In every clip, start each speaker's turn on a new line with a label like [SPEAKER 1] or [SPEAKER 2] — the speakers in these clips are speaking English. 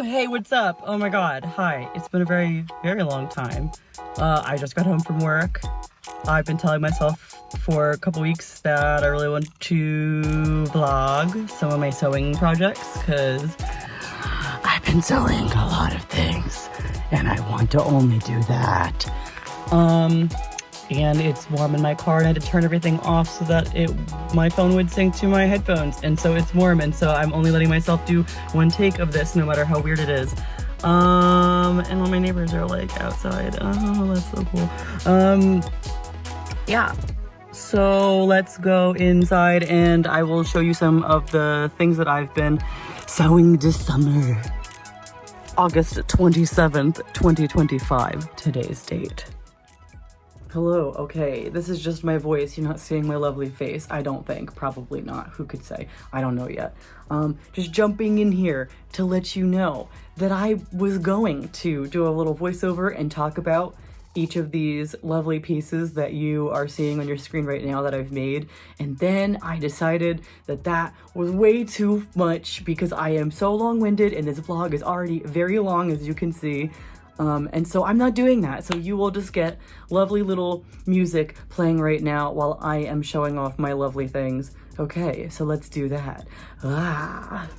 [SPEAKER 1] Hey, what's up? Oh my god, hi. It's been a very, very long time. I just got home from work. I've been telling myself for a couple weeks that I really want to vlog some of my sewing projects because I've been sewing a lot of things and I want to only do that. And it's warm in my car and I had to turn everything off so that my phone would sync to my headphones, and so it's warm, and so I'm only letting myself do one take of this no matter how weird it is. And all my neighbors are like outside. Oh, that's so cool. Yeah, so let's go inside and I will show you some of the things that I've been sewing this summer. August 27th, 2025, today's date. Hello, okay, this is just my voice. You're not seeing my lovely face, I don't think. Probably not, who could say? I don't know yet. Just jumping in here to let you know that I was going to do a little voiceover and talk about each of these lovely pieces that you are seeing on your screen right now that I've made. And then I decided that that was way too much because I am so long-winded and this vlog is already very long, as you can see. And so I'm not doing that. So you will just get lovely little music playing right now while I am showing off my lovely things. Okay, so let's do that. Ah.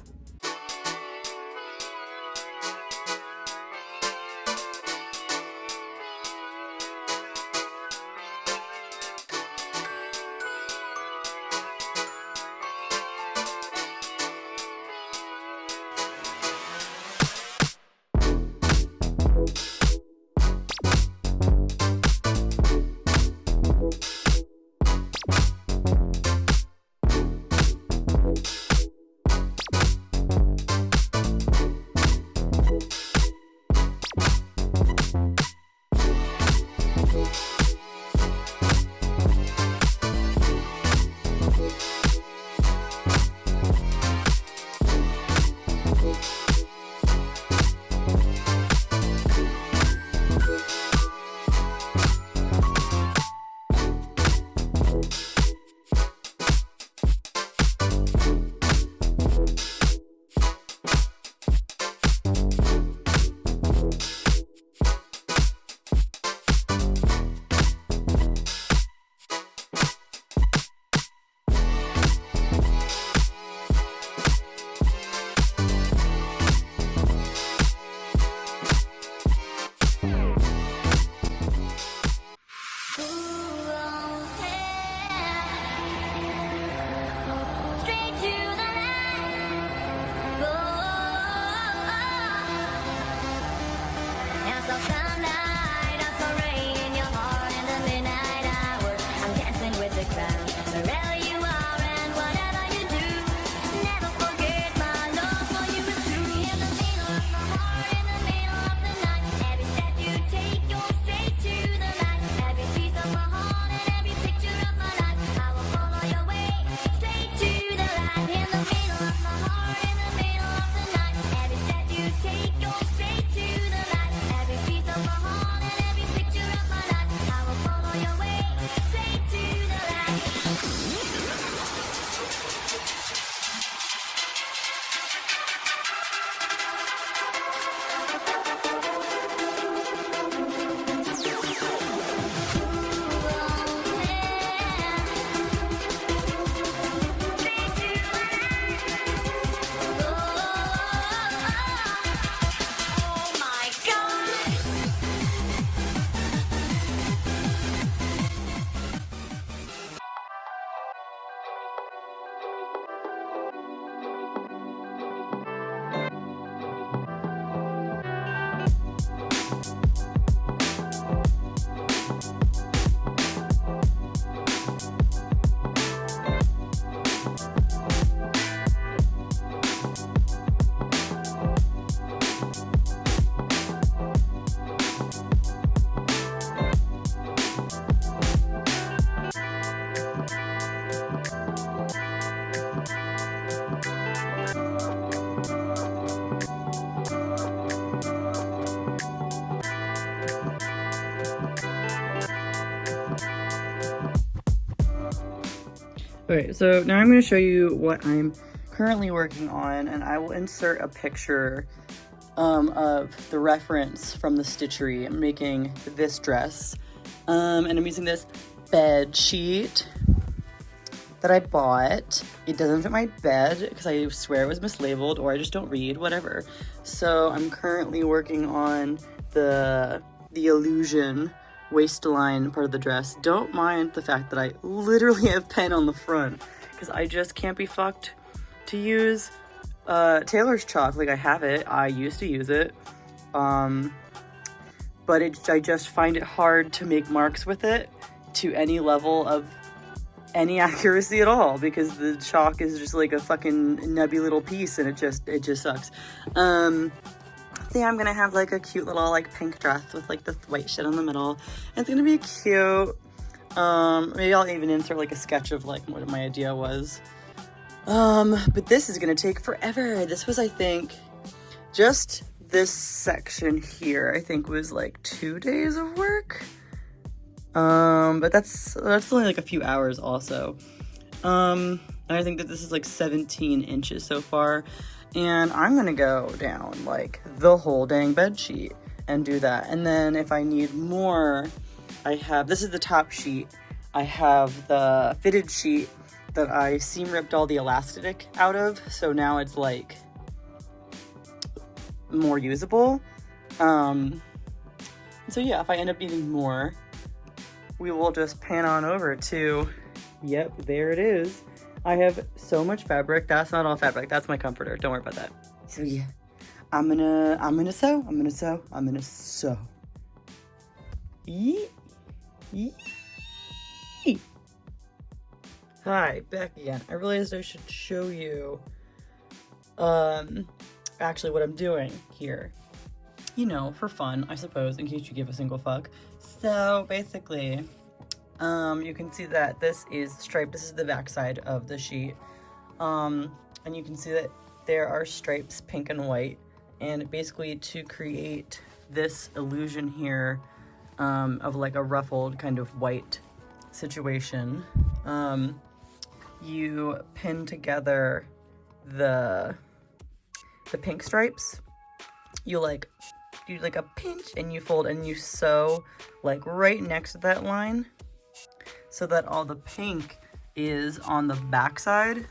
[SPEAKER 1] Okay, so now I'm going to show you what I'm currently working on, and I will insert a picture of the reference from the stitchery. I'm making this dress, and I'm using this bed sheet that I bought. It doesn't fit my bed because I swear it was mislabeled, or I just don't read, whatever. So I'm currently working on the illusion waistline part of the dress. Don't mind the fact that I literally have pen on the front because I just can't be fucked to use tailor's chalk. Like, I have it, I used to use it, but I just find it hard to make marks with it to any level of any accuracy at all, because the chalk is just like a fucking nubby little piece, and it just sucks. So yeah, I'm gonna have like a cute little like pink dress with like this white shit on the middle. And it's gonna be cute. Maybe I'll even insert like a sketch of like what my idea was. But this is gonna take forever. This was, I think, just this section here, I think was like 2 days of work. But that's only like a few hours also. And I think that this is like 17 inches so far, and I'm gonna go down like the whole dang bed sheet and do that. And then if I need more, this is the top sheet. I have the fitted sheet that I seam ripped all the elastic out of, so now it's like more usable. So yeah, if I end up needing more, we will just pan on over to, yep, there it is. I have so much fabric. That's not all fabric. That's my comforter. Don't worry about that. So yeah, I'm gonna sew. Yee. Hi, back again. I realized I should show you, actually what I'm doing here. You know, for fun, I suppose, in case you give a single fuck. So basically, you can see that this is striped. This is the back side of the sheet. And you can see that there are stripes, pink and white. And basically to create this illusion here, of like a ruffled kind of white situation, you pin together the pink stripes. You do like a pinch and you fold and you sew like right next to that line, so that all the pink is on the back side.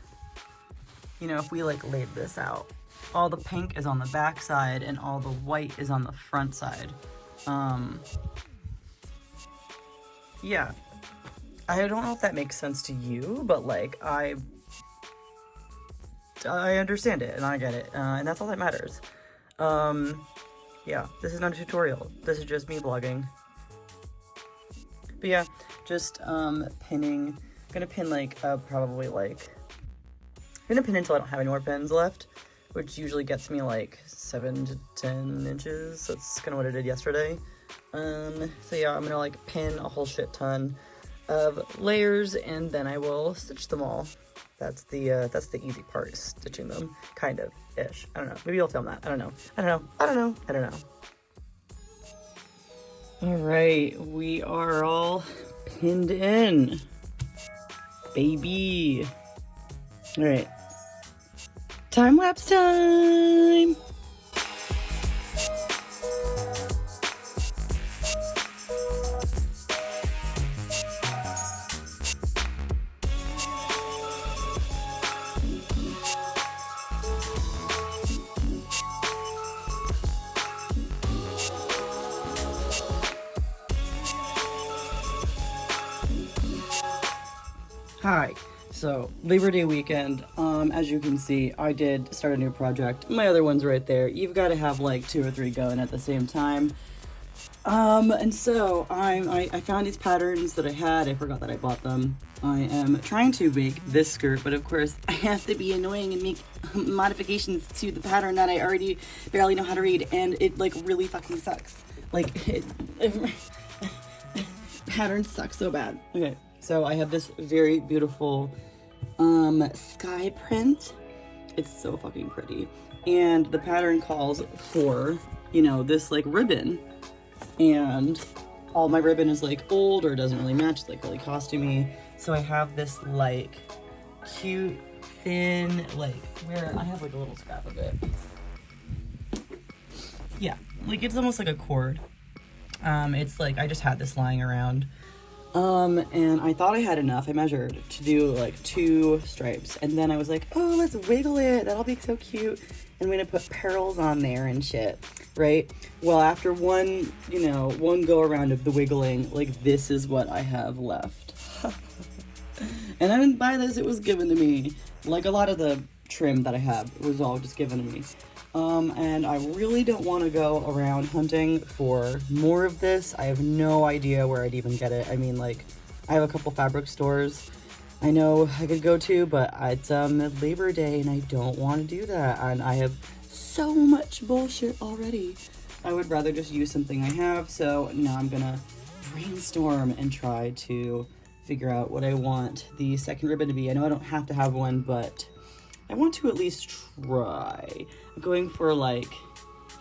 [SPEAKER 1] You know, if we like laid this out, all the pink is on the back side and all the white is on the front side. Yeah, I don't know if that makes sense to you, but like I understand it and I get it, and that's all that matters. Yeah, this is not a tutorial. This is just me vlogging. But yeah, just pinning. I'm gonna pin like probably like, I'm gonna pin until I don't have any more pins left, which usually gets me like 7 to 10 inches. That's kind of what I did yesterday. So yeah, I'm gonna like pin a whole shit ton of layers, and then I will stitch them all. That's the easy part, is stitching them, kind of ish. I don't know. Maybe I'll film that. I don't know. All right, we are all pinned in, baby. All right, time lapse time. Hi. So, Labor Day weekend, as you can see, I did start a new project. My other one's right there. You've got to have like 2 or 3 going at the same time. And so I found these patterns that I had. I forgot that I bought them. I am trying to make this skirt, but of course I have to be annoying and make modifications to the pattern that I already barely know how to read, and it like really fucking sucks. Like, patterns suck so bad. Okay, so I have this very beautiful sky print. It's so fucking pretty, and the pattern calls for, you know, this like ribbon, and all my ribbon is like old or doesn't really match. It's like really costumey. So I have this like cute thin, like, where I have like a little scrap of it. Yeah, like it's almost like a cord. It's like I just had this lying around. And I thought I had enough. I measured to do like 2 stripes, and then I was like, oh, let's wiggle it. That'll be so cute. And we're gonna put pearls on there and shit, right? Well, after one go around of the wiggling, like this is what I have left. And I didn't buy this, it was given to me. Like a lot of the trim that I have, it was all just given to me. And I really don't want to go around hunting for more of this. I have no idea where I'd even get it. I mean, like, I have a couple fabric stores I know I could go to, but it's Labor Day and I don't want to do that. And I have so much bullshit already. I would rather just use something I have. So now I'm gonna brainstorm and try to figure out what I want the second ribbon to be. I know I don't have to have one, but I want to at least try. I'm going for like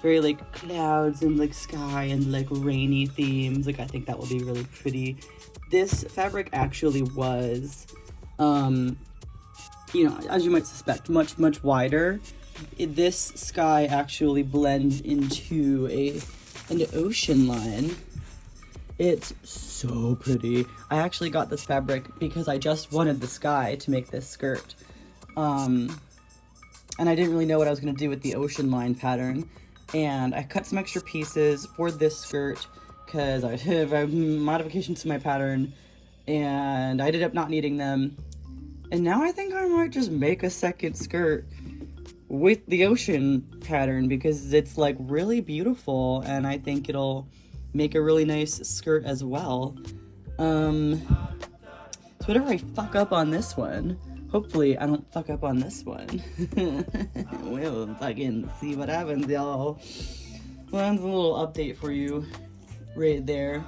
[SPEAKER 1] very like clouds and like sky and like rainy themes. Like I think that will be really pretty. This fabric actually was, you know, as you might suspect, much wider. This sky actually blends into an ocean line. It's so pretty. I actually got this fabric because I just wanted the sky to make this skirt. And I didn't really know what I was going to do with the ocean line pattern. And I cut some extra pieces for this skirt because I have modifications to my pattern. And I ended up not needing them. And now I think I might just make a second skirt with the ocean pattern because it's like really beautiful. And I think it'll make a really nice skirt as well. So whatever I fuck up on this one, hopefully I don't fuck up on this one. We'll fucking see what happens, y'all. Well, that's a little update for you right there.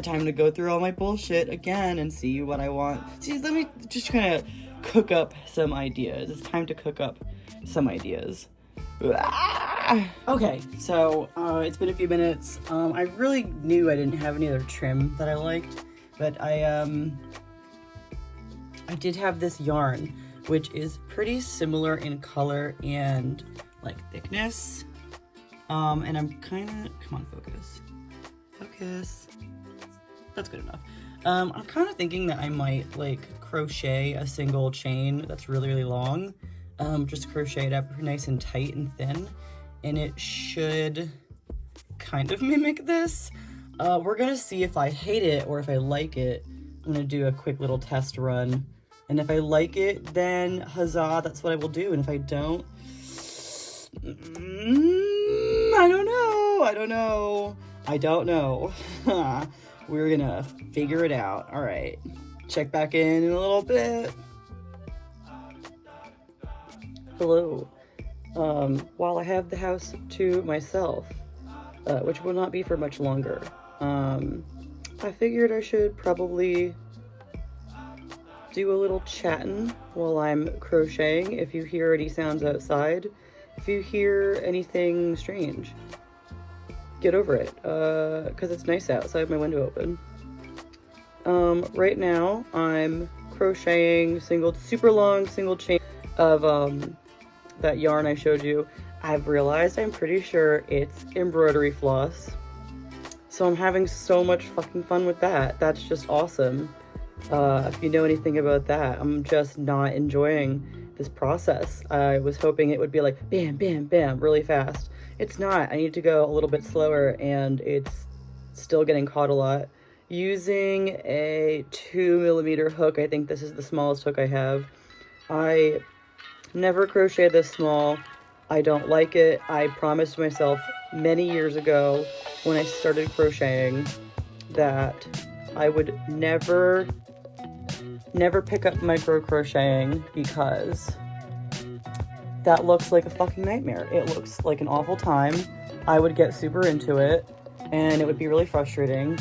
[SPEAKER 1] Time to go through all my bullshit again and see what I want. See, let me just kind of cook up some ideas. It's time to cook up some ideas. Okay, so it's been a few minutes. I really knew I didn't have any other trim that I liked, but I did have this yarn, which is pretty similar in color and like thickness. And I'm kind of, come on, focus. That's good enough. I'm kind of thinking that I might like crochet a single chain that's really long. Just crochet it up nice and tight and thin, and it should kind of mimic this. We're gonna see if I hate it or if I like it. I'm gonna do a quick little test run, and if I like it, then huzzah, that's what I will do. And if I don't, I don't know. We're gonna figure it out. All right, check back in a little bit. Hello. While I have the house to myself, which will not be for much longer, I figured I should probably do a little chatting while I'm crocheting. If you hear any sounds outside, if you hear anything strange, get over it, because it's nice out, so I have my window open. Right now, I'm crocheting super long single chain of, that yarn I showed you. I've realized I'm pretty sure it's embroidery floss. So I'm having so much fucking fun with that. That's just awesome. If you know anything about that, I'm just not enjoying this process. I was hoping it would be like bam, bam, bam, really fast. It's not. I need to go a little bit slower, and it's still getting caught a lot. Using a 2mm hook, I think this is the smallest hook I have. I never crochet this small. I don't like it. I promised myself many years ago when I started crocheting that I would never pick up micro crocheting because that looks like a fucking nightmare. It looks like an awful time. I would get super into it and it would be really frustrating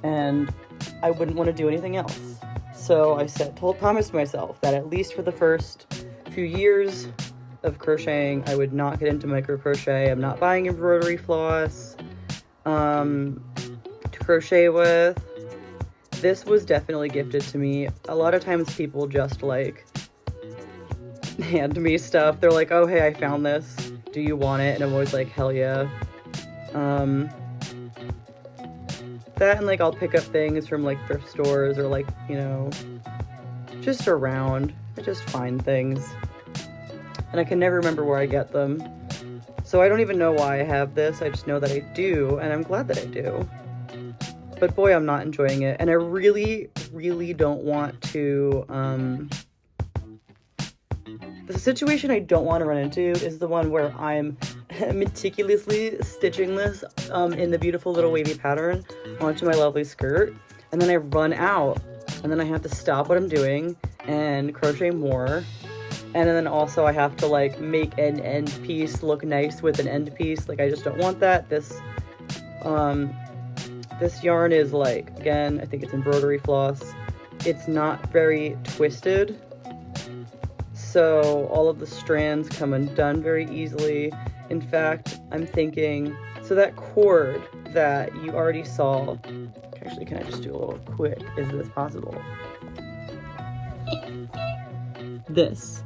[SPEAKER 1] and I wouldn't want to do anything else. So I promised myself that at least for the first few years of crocheting, I would not get into micro crochet. I'm not buying embroidery floss to crochet with. This was definitely gifted to me. A lot of times people just like hand me stuff. They're like, oh hey, I found this. do you want it? And I'm always like, hell yeah. That and like I'll pick up things from like thrift stores or like, you know, just around. I just find things. And I can never remember where I get them. So I don't even know why I have this. I just know that I do, and I'm glad that I do. But boy, I'm not enjoying it. And I really, really don't want to, the situation I don't want to run into is the one where I'm meticulously stitching this in the beautiful little wavy pattern onto my lovely skirt, and then I run out, and then I have to stop what I'm doing and crochet more. And then also I have to like make an end piece look nice with an end piece. Like I just don't want that. This yarn is like, again, I think it's embroidery floss. It's not very twisted. So all of the strands come undone very easily. In fact, I'm thinking, so that cord that you already saw, actually, can I just do a little quick? Is this possible? This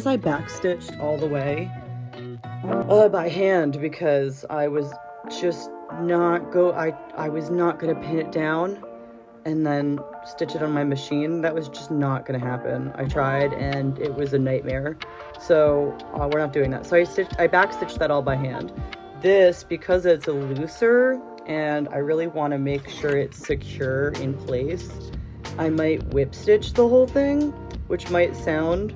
[SPEAKER 1] I backstitched all the way by hand because I was just I was not gonna pin it down and then stitch it on my machine. That was just not gonna happen. I tried and it was a nightmare. So we're not doing that. So I backstitched that all by hand. This, because it's looser and I really want to make sure it's secure in place, I might whip stitch the whole thing, which might sound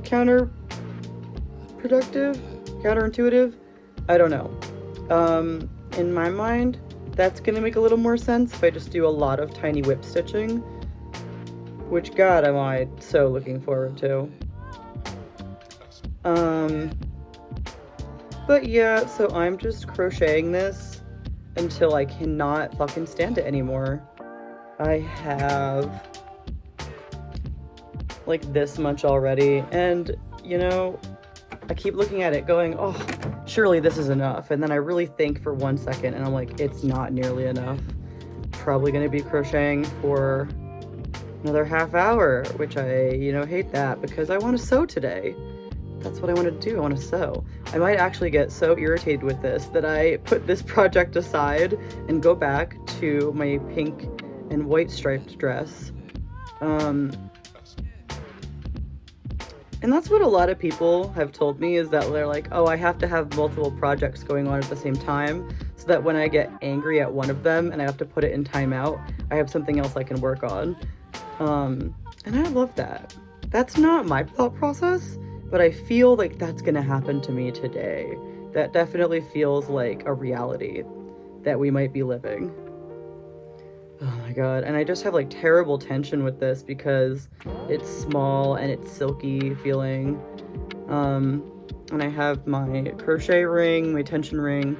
[SPEAKER 1] counterintuitive. I don't know. In my mind, that's gonna make a little more sense if I just do a lot of tiny whip stitching, which, God, am I so looking forward to. But yeah, so I'm just crocheting this until I cannot fucking stand it anymore. I have like this much already, and you know, I keep looking at it going, oh, surely this is enough, and then I really think for 1 second and I'm like, it's not nearly enough. Probably gonna be crocheting for another half hour, which I, you know, hate that because I want to sew today. That's what I want to do. I want to sew. I might actually get so irritated with this that I put this project aside and go back to my pink and white striped dress. And that's what a lot of people have told me, is that they're like, oh, I have to have multiple projects going on at the same time so that when I get angry at one of them and I have to put it in timeout, I have something else I can work on. And I love that. That's not my thought process, but I feel like that's gonna happen to me today. That definitely feels like a reality that we might be living. Oh my god, and I just have like terrible tension with this because it's small and it's silky feeling. And I have my crochet ring, my tension ring,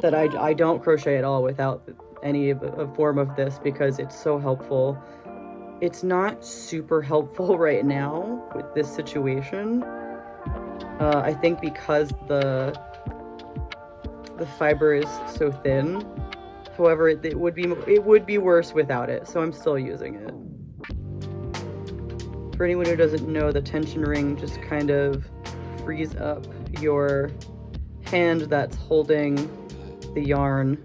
[SPEAKER 1] that I don't crochet at all without any form of this because it's so helpful. It's not super helpful right now with this situation. I think because the fiber is so thin. However, it would be worse without it, so I'm still using it. For anyone who doesn't know, the tension ring just kind of frees up your hand that's holding the yarn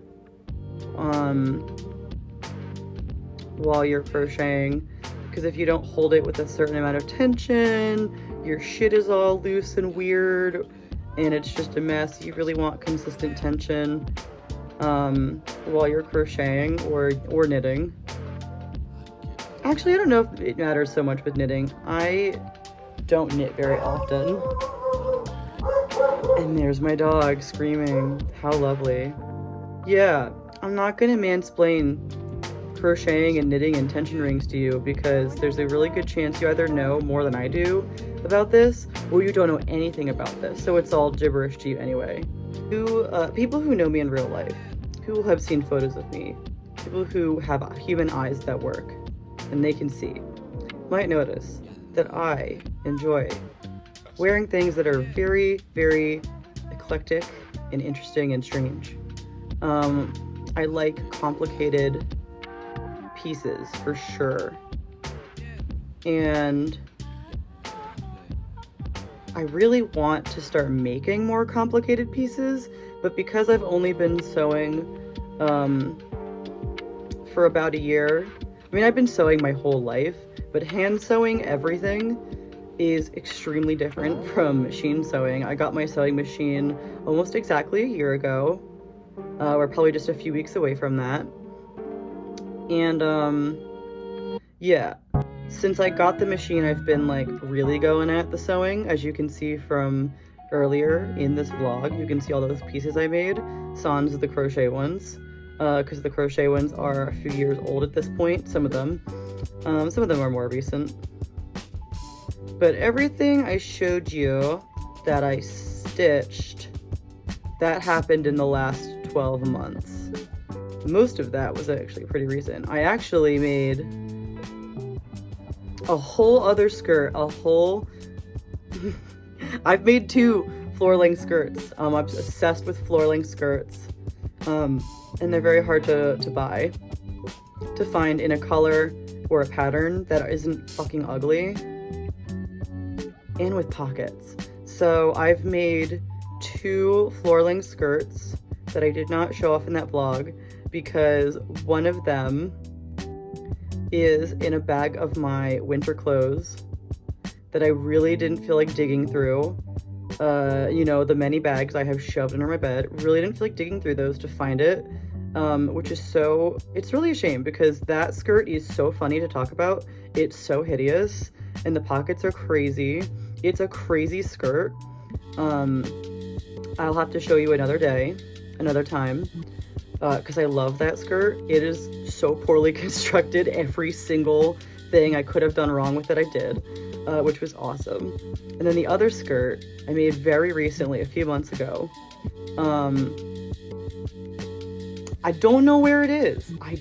[SPEAKER 1] while you're crocheting, because if you don't hold it with a certain amount of tension, your shit is all loose and weird and it's just a mess. You really want consistent tension while you're crocheting or knitting. Actually, I don't know if it matters so much with knitting. I don't knit very often. And there's my dog screaming. How lovely. Yeah, I'm not gonna mansplain crocheting and knitting and tension rings to you because there's a really good chance you either know more than I do about this or you don't know anything about this, so it's all gibberish to you anyway. People who know me in real life, who have seen photos of me, people who have human eyes that work and they can see, might notice that I enjoy wearing things that are very, very eclectic and interesting and strange. I like complicated pieces for sure, and I really want to start making more complicated pieces, but because I've only been sewing for about a year, I mean, I've been sewing my whole life, but hand sewing everything is extremely different from machine sewing. I got my sewing machine almost exactly a year ago. We're probably just a few weeks away from that. And yeah, since I got the machine, I've been like really going at the sewing. As you can see from earlier in this vlog, you can see all those pieces I made, sans the crochet ones, because the crochet ones are a few years old at this point, some of them are more recent. But everything I showed you that I stitched, that happened in the last 12 months. Most of that was actually pretty recent. I actually made a whole other skirt, I've made 2 floor-length skirts. I'm obsessed with floor-length skirts. And they're very hard to buy, to find in a color or a pattern that isn't fucking ugly, and with pockets. So I've made 2 floor-length skirts that I did not show off in that vlog because one of them is in a bag of my winter clothes that I really didn't feel like digging through. You know, the many bags I have shoved under my bed, really didn't feel like digging through those to find it, which is it's really a shame because that skirt is so funny to talk about. It's so hideous and the pockets are crazy. It's a crazy skirt. I'll have to show you another day, another time, because I love that skirt. It is so poorly constructed. Every single thing I could have done wrong with it, I did, which was awesome. And then the other skirt I made very recently, a few months ago. I don't know where it is. I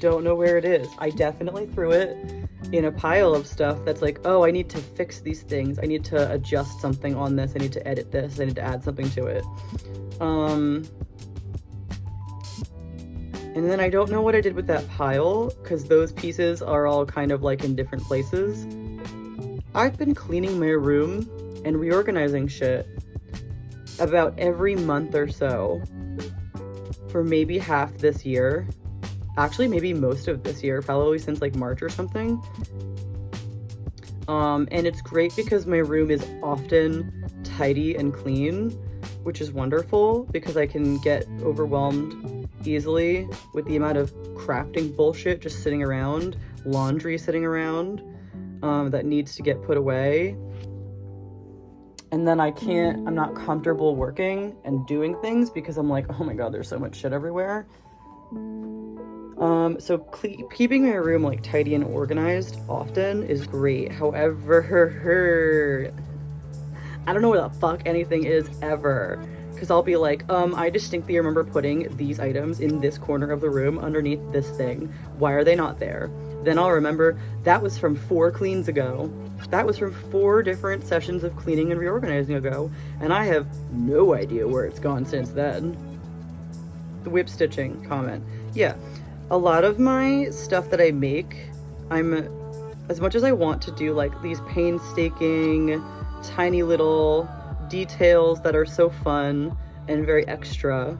[SPEAKER 1] definitely threw it in a pile of stuff that's like, oh, I need to fix these things. I need to adjust something on this. I need to edit this. I need to add something to it. And then I don't know what I did with that pile because those pieces are all kind of like in different places. I've been cleaning my room and reorganizing shit about every month or so for maybe half this year. Actually, maybe most of this year, probably since like March or something. And it's great because my room is often tidy and clean, which is wonderful because I can get overwhelmed easily with the amount of crafting bullshit just sitting around, laundry sitting around, that needs to get put away. And then I'm not comfortable working and doing things because I'm like, oh my god, there's so much shit everywhere. So keeping my room like tidy and organized often is great. However, I don't know where the fuck anything is ever. Because I'll be like, I distinctly remember putting these items in this corner of the room underneath this thing. Why are they not there? Then I'll remember that was from 4 cleans ago. That was from 4 different sessions of cleaning and reorganizing ago. And I have no idea where it's gone since then. The whip stitching comment. Yeah, a lot of my stuff that I make, as much as I want to do like these painstaking, tiny little details that are so fun and very extra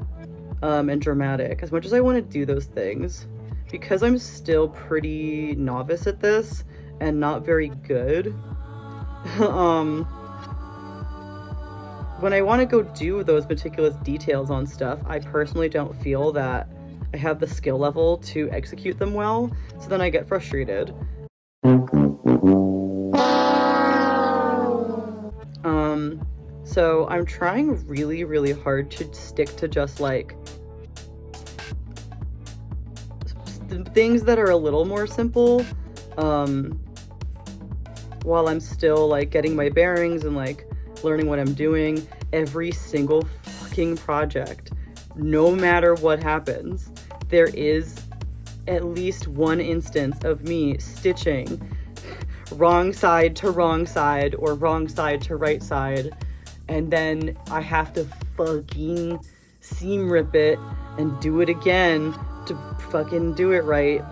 [SPEAKER 1] and dramatic, as much as I want to do those things, because I'm still pretty novice at this and not very good, when I want to go do those meticulous details on stuff, I personally don't feel that I have the skill level to execute them well, so then I get frustrated. So I'm trying really, really hard to stick to just like things that are a little more simple, while I'm still like getting my bearings and like learning what I'm doing. Every single fucking project, no matter what happens, there is at least one instance of me stitching wrong side to wrong side or wrong side to right side, and then I have to fucking seam rip it and do it again to fucking do it right,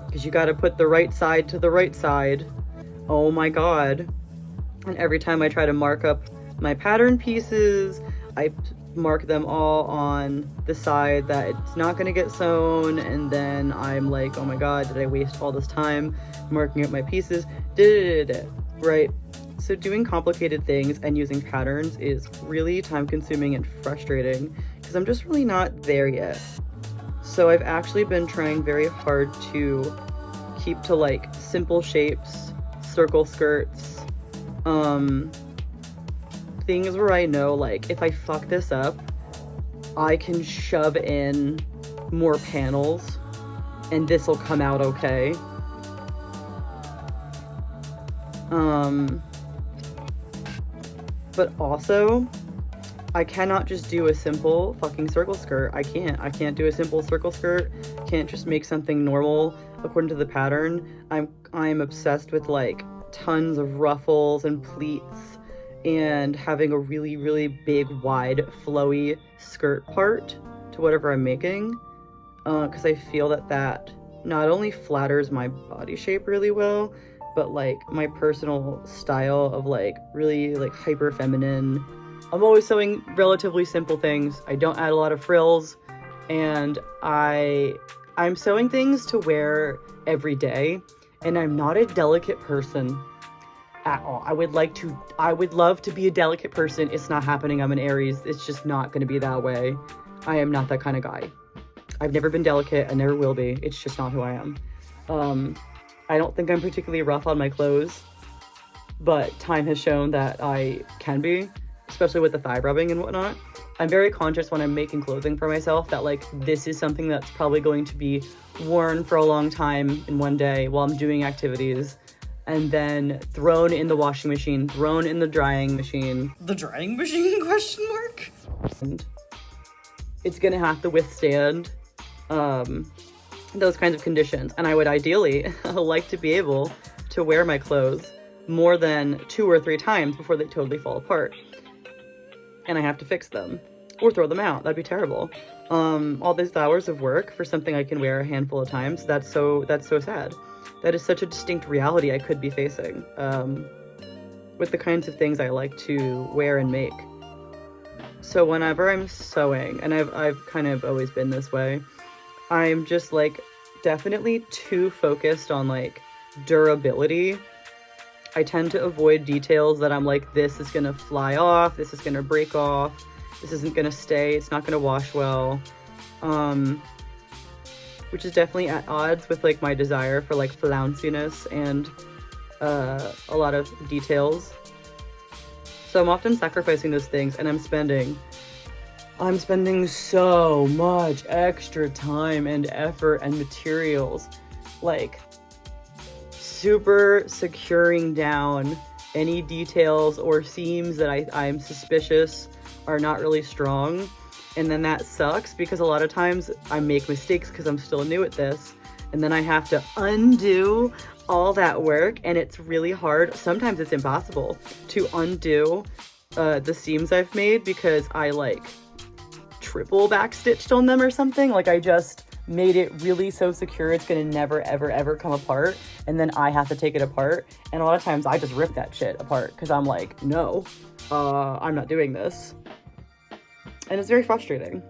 [SPEAKER 1] because you gotta put the right side to the right side. Oh my god. And every time I try to mark up my pattern pieces, I mark them all on the side that it's not going to get sewn, and then I'm like, oh my god, did I waste all this time marking up my pieces? Right? So doing complicated things and using patterns is really time consuming and frustrating because I'm just really not there yet. So I've actually been trying very hard to keep to like simple shapes, circle skirts, things where I know like if I fuck this up, I can shove in more panels and this will come out okay. But also, I cannot just do a simple fucking circle skirt. I can't do a simple circle skirt. Can't just make something normal according to the pattern. I'm obsessed with like tons of ruffles and pleats and having a really, really big, wide, flowy skirt part to whatever I'm making. Because I feel that not only flatters my body shape really well, but like my personal style of like really like hyper feminine. I'm always sewing relatively simple things. I don't add a lot of frills, and I'm sewing things to wear every day, and I'm not a delicate person at all. I would love to be a delicate person. It's not happening. I'm an Aries. It's just not going to be that way. I am not that kind of guy. I've never been delicate. I never will be. It's just not who I am. I don't think I'm particularly rough on my clothes, but time has shown that I can be, especially with the thigh rubbing and whatnot. I'm very conscious when I'm making clothing for myself that like this is something that's probably going to be worn for a long time in one day while I'm doing activities, and then thrown in the washing machine, thrown in the drying machine. The drying machine, question mark? And it's gonna have to withstand those kinds of conditions. And I would ideally like to be able to wear my clothes more than 2 or 3 times before they totally fall apart. And I have to fix them or throw them out. That'd be terrible. All these hours of work for something I can wear a handful of times. That's so sad. That is such a distinct reality I could be facing with the kinds of things I like to wear and make. So whenever I'm sewing, and I've kind of always been this way, I'm just like definitely too focused on like durability. I tend to avoid details that I'm like, this is gonna fly off, this is gonna break off, this isn't gonna stay, it's not gonna wash well. Which is definitely at odds with like my desire for like flounciness and a lot of details. So I'm often sacrificing those things, and I'm spending so much extra time and effort and materials, like super securing down any details or seams that I'm suspicious are not really strong. And then that sucks because a lot of times I make mistakes because I'm still new at this, and then I have to undo all that work, and it's really hard. Sometimes it's impossible to undo the seams I've made because I like triple backstitched on them or something. Like I just made it really so secure it's gonna never ever ever come apart, and then I have to take it apart, and a lot of times I just rip that shit apart because I'm like, no, I'm not doing this. And it's very frustrating,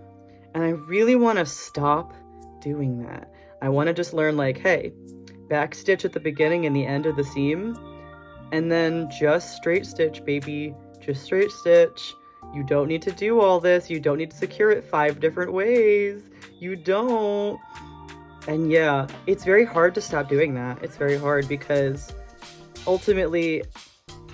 [SPEAKER 1] and I really want to stop doing that. I want to just learn like, hey, backstitch at the beginning and the end of the seam, and then just straight stitch, baby. Just straight stitch. You don't need to do all this. You don't need to secure it 5 different ways. You don't. And yeah, it's very hard to stop doing that. It's very hard because ultimately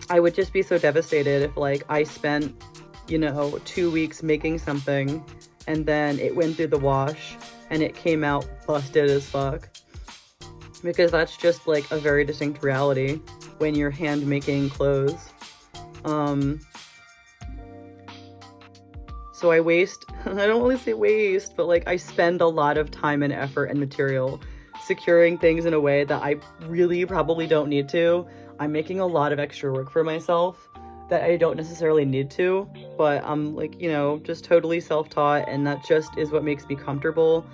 [SPEAKER 1] I would just be so devastated if like I spent, 2 weeks making something and then it went through the wash and it came out busted as fuck. Because that's just like a very distinct reality when you're hand making clothes. So I don't really say waste, but like I spend a lot of time and effort and material securing things in a way that I really probably don't need to. I'm making a lot of extra work for myself that I don't necessarily need to, but I'm like, just totally self-taught, and that just is what makes me comfortable.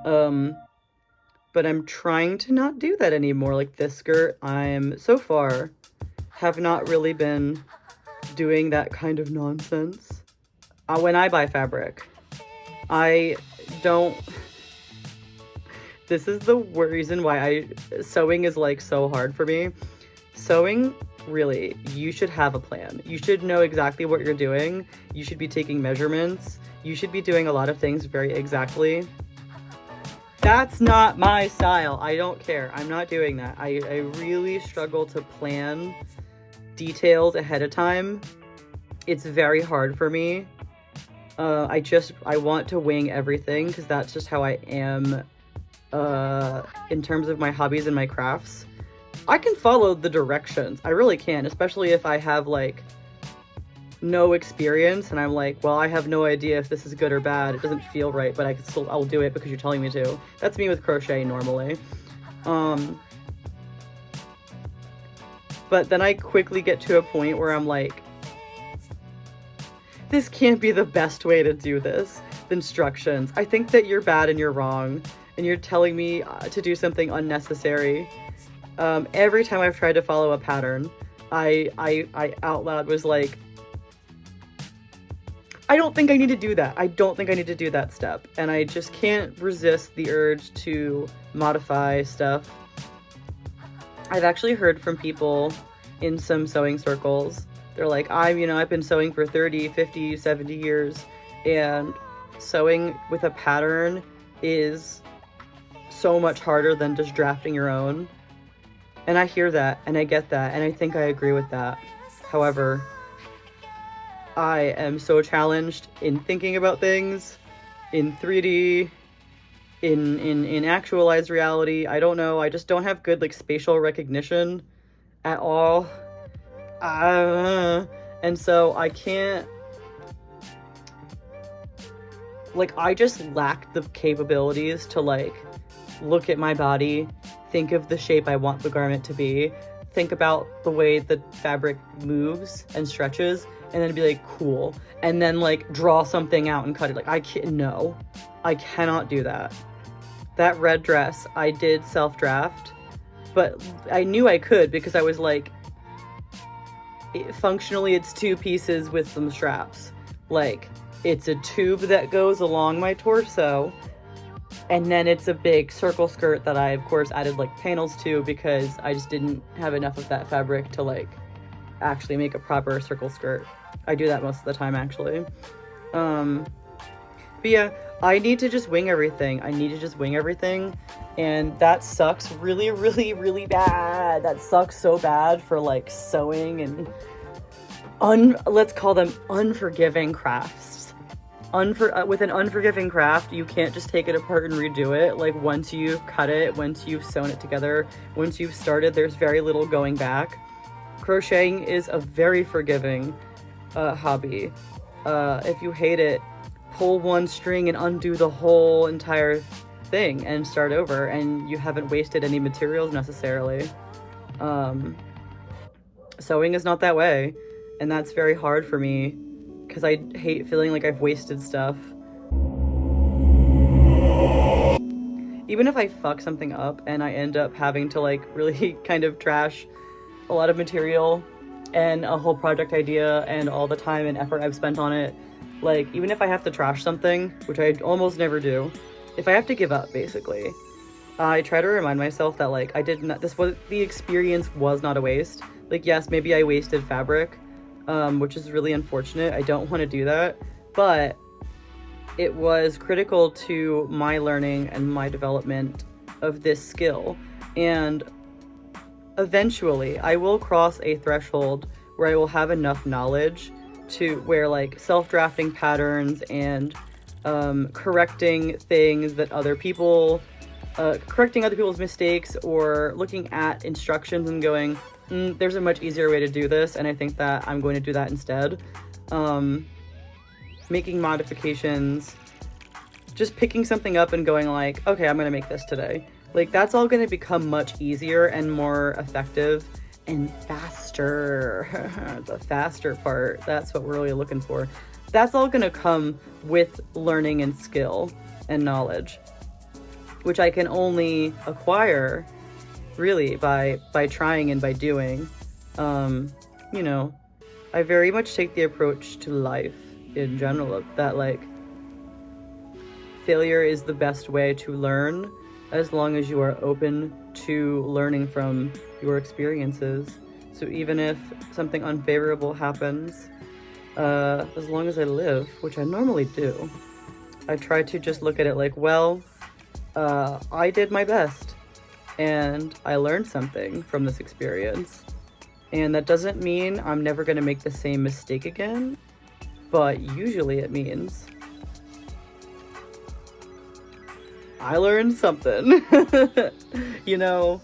[SPEAKER 1] But I'm trying to not do that anymore. Like this skirt, I'm so far have not really been doing that kind of nonsense. When I buy fabric, I don't... This is the reason why sewing is like so hard for me. Sewing, really, you should have a plan. You should know exactly what you're doing. You should be taking measurements. You should be doing a lot of things very exactly. That's not my style. I don't care. I'm not doing that. I really struggle to plan details ahead of time. It's very hard for me. I want to wing everything because that's just how I am in terms of my hobbies and my crafts. I can follow the directions. I really can, especially if I have like no experience and I'm like, well, I have no idea if this is good or bad. It doesn't feel right, but I'll do it because you're telling me to. That's me with crochet normally. But then I quickly get to a point where I'm like, this can't be the best way to do this. The instructions. I think that you're bad and you're wrong. And you're telling me to do something unnecessary. Every time I've tried to follow a pattern, I out loud was like, I don't think I need to do that. I don't think I need to do that step. And I just can't resist the urge to modify stuff. I've actually heard from people in some sewing circles. They're like, I've been sewing for 30, 50, 70 years. And sewing with a pattern is so much harder than just drafting your own. And I hear that and I get that and I think I agree with that. However, I am so challenged in thinking about things in 3D, in actualized reality. I don't know. I just don't have good like spatial recognition at all. And so I can't, like, I just lack the capabilities to like look at my body, think of the shape I want the garment to be, think about the way the fabric moves and stretches, and then be like, cool. And then like draw something out and cut it. Like, I cannot do that. That red dress, I did self-draft, but I knew I could because I was like, functionally it's 2 pieces with some straps. Like, it's a tube that goes along my torso, and then it's a big circle skirt that I, of course, added like panels to because I just didn't have enough of that fabric to like actually make a proper circle skirt. I do that most of the time, actually. But yeah, I need to just wing everything. And that sucks really, really, really bad. That sucks so bad for like sewing and let's call them unforgiving crafts. With an unforgiving craft, you can't just take it apart and redo it. Like, once you've cut it, once you've sewn it together, once you've started, there's very little going back. Crocheting is a very forgiving hobby. If you hate it, pull one string and undo the whole entire thing and start over, and you haven't wasted any materials necessarily. Sewing is not that way, and that's very hard for me because I hate feeling like I've wasted stuff. Even if I fuck something up and I end up having to like really kind of trash a lot of material and a whole project idea and all the time and effort I've spent on it, like, even if I have to trash something, which I almost never do, if I have to give up, basically, I try to remind myself that like the experience was not a waste. Like, yes, maybe I wasted fabric, which is really unfortunate. I don't want to do that, but it was critical to my learning and my development of this skill. And eventually I will cross a threshold where I will have enough knowledge to where like self-drafting patterns and correcting things that correcting other people's mistakes, or looking at instructions and going, there's a much easier way to do this, and I think that I'm going to do that instead. Making modifications, just picking something up and going like, okay, I'm going to make this today. Like, that's all going to become much easier and more effective and faster. The faster part, that's what we're really looking for. That's all going to come with learning and skill and knowledge, which I can only acquire really by trying and by doing. You know, I very much take the approach to life in general that like failure is the best way to learn as long as you are open to learning from your experiences. So even if something unfavorable happens, as long as I live, which I normally do, I try to just look at it like, well, I did my best and I learned something from this experience. And that doesn't mean I'm never gonna make the same mistake again, but usually it means I learned something. You know,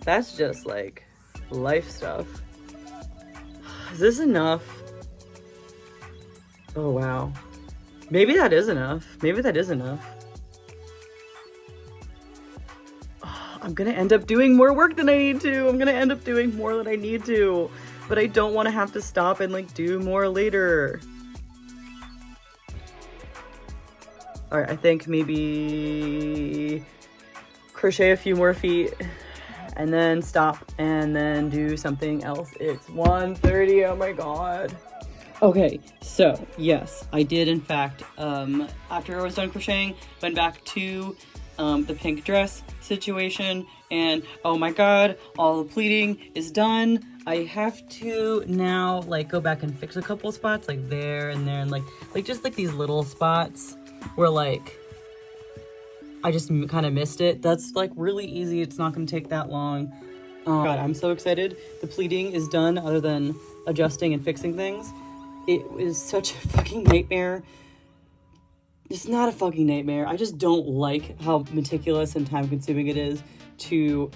[SPEAKER 1] that's just like life stuff. Is this enough? Oh wow. Maybe that is enough. Maybe that is enough. I'm gonna end up doing more work than I need to. I'm gonna end up doing more than I need to. But I don't want to have to stop and like do more later. Alright, I think maybe crochet a few more feet and then stop and then do something else. It's 1:30, oh my god. Okay, so yes, I did in fact, after I was done crocheting, went back to the pink dress situation, and oh my god, all the pleating is done. I have to now like go back and fix a couple spots like there and there, and like just like these little spots where like I just kind of missed it. That's like really easy. It's not going to take that long. God, I'm so excited. The pleating is done other than adjusting and fixing things. It was such a fucking nightmare. It's not a fucking nightmare. I just don't like how meticulous and time consuming it is to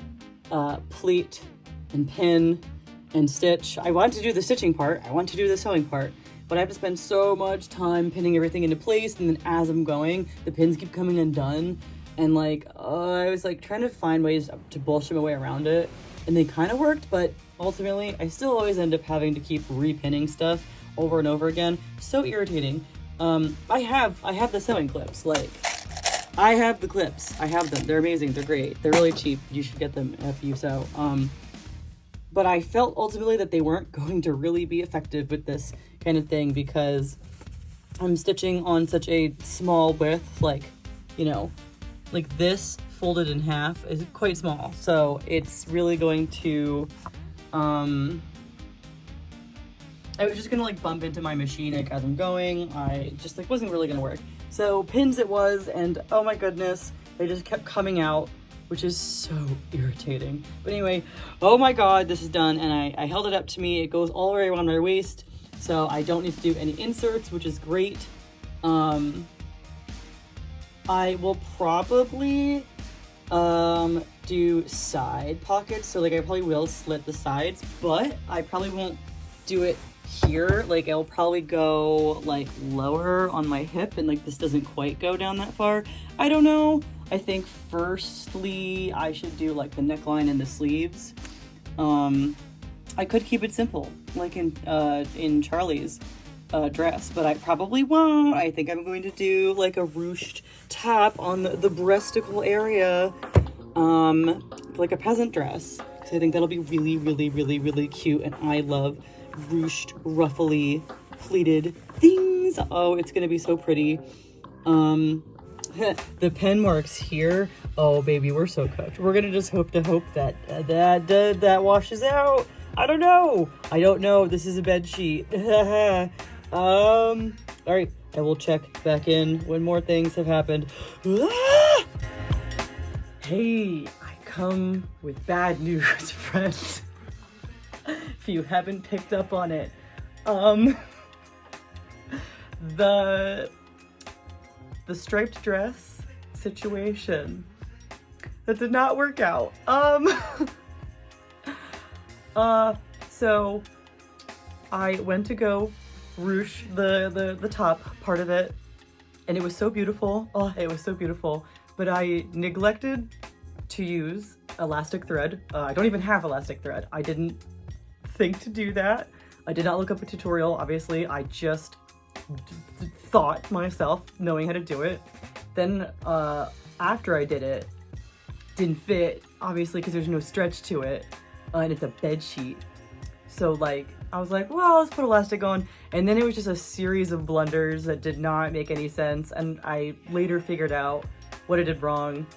[SPEAKER 1] pleat and pin and stitch. I want to do the stitching part. I want to do the sewing part. But I have to spend so much time pinning everything into place, and then as I'm going, the pins keep coming undone. And like, I was like trying to find ways to bullshit my way around it, and they kind of worked, but ultimately I still always end up having to keep repinning stuff over and over again. So irritating. I have the sewing clips. Like, I have the clips. I have them. They're amazing. They're great. They're really cheap. You should get them if you sew. But I felt ultimately that they weren't going to really be effective with this kind of thing because I'm stitching on such a small width, like, you know, like this folded in half is quite small. So it's really going to, I was just gonna like bump into my machine like as I'm going. I just like wasn't really gonna work. So pins it was, and oh my goodness, they just kept coming out, which is so irritating. But anyway, oh my god, this is done, and I held it up to me. It goes all the way around my waist, so I don't need to do any inserts, which is great. I will probably do side pockets, so like I probably will slit the sides, but I probably won't do it here. Like I'll probably go like lower on my hip, and like this doesn't quite go down that far. I don't know. I think firstly I should do like the neckline and the sleeves. I could keep it simple like in Charlie's dress, but I probably won't. I think I'm going to do like a ruched top on the breasticle area, like a peasant dress, because I think that'll be really, really, really, really cute, and I love ruched, ruffly, pleated things. Oh, it's gonna be so pretty. The pen marks here. Oh, baby, we're so cooked. We're gonna just hope that that washes out. I don't know. This is a bed sheet. All right, I will check back in when more things have happened. Hey, I come with bad news, friends. If you haven't picked up on it, the striped dress situation, that did not work out. So I went to go ruche the top part of it, and it was so beautiful. Oh, it was so beautiful, but I neglected to use elastic thread. I don't even have elastic thread. I didn't think to do that. I did not look up a tutorial, obviously. I just thought myself knowing how to do it. Then after I did it, didn't fit, obviously, because there's no stretch to it, and it's a bed sheet. So like, I was like, well, let's put elastic on. And then it was just a series of blunders that did not make any sense. And I later figured out what I did wrong.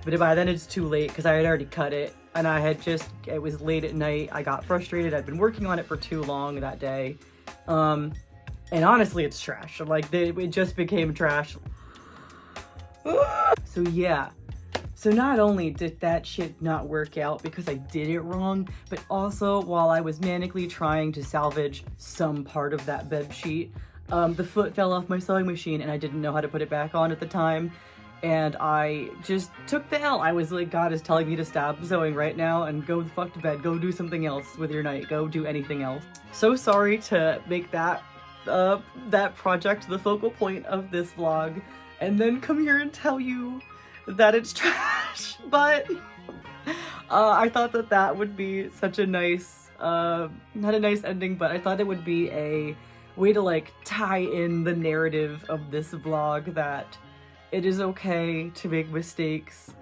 [SPEAKER 1] But by then it's too late because I had already cut it. And I had just, it was late at night. I got frustrated. I'd been working on it for too long that day. And honestly, it's trash. Like, it just became trash. So yeah. So not only did that shit not work out because I did it wrong, but also while I was manically trying to salvage some part of that bed sheet, the foot fell off my sewing machine and I didn't know how to put it back on at the time. And I just took the L. I was like, God is telling me to stop sewing right now and go the fuck to bed. Go do something else with your night. Go do anything else. So sorry to make that project the focal point of this vlog and then come here and tell you that it's trash, but I thought that that would be such a nice, not a nice ending, but I thought it would be a way to like tie in the narrative of this vlog that it is okay to make mistakes.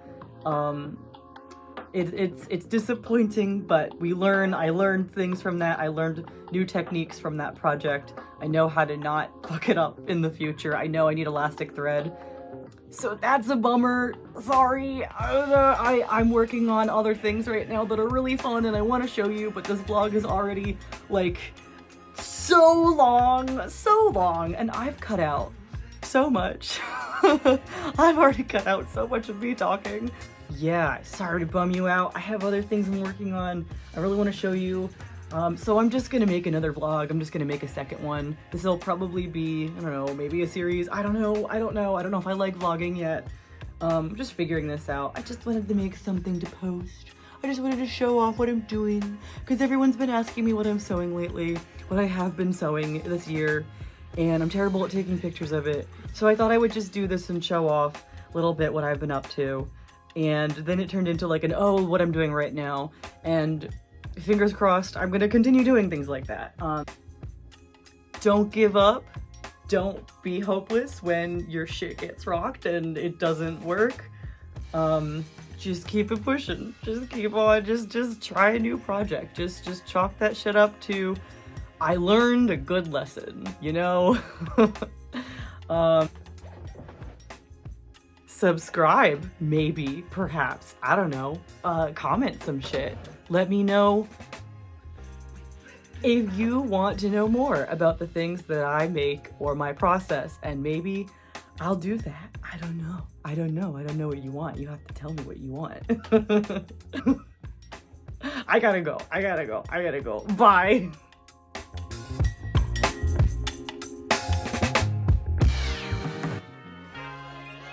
[SPEAKER 1] It's disappointing, but we learn. I learned things from that. I learned new techniques from that project. I know how to not fuck it up in the future. I know I need elastic thread. So that's a bummer. Sorry. I'm working on other things right now that are really fun and I want to show you, but this vlog is already like so long, and I've cut out so much. I've already cut out so much of me talking. Yeah, sorry to bum you out. I have other things I'm working on. I really want to show you. So I'm just gonna make another vlog. I'm just gonna make a second one. This will probably be, I don't know, maybe a series. I don't know if I like vlogging yet. I'm just figuring this out. I just wanted to make something to post. I just wanted to show off what I'm doing because everyone's been asking me what I'm sewing lately, what I have been sewing this year, and I'm terrible at taking pictures of it. So I thought I would just do this and show off a little bit what I've been up to. And then it turned into like an, oh, what I'm doing right now. And fingers crossed, I'm gonna continue doing things like that. Don't give up. Don't be hopeless when your shit gets rocked and it doesn't work. Just keep it pushing. Just keep on, just try a new project. Just chalk that shit up to, I learned a good lesson, you know? Subscribe, maybe, perhaps, I don't know. Comment some shit. Let me know if you want to know more about the things that I make or my process, and maybe I'll do that. I don't know. I don't know what you want. You have to tell me what you want. I gotta go. Bye.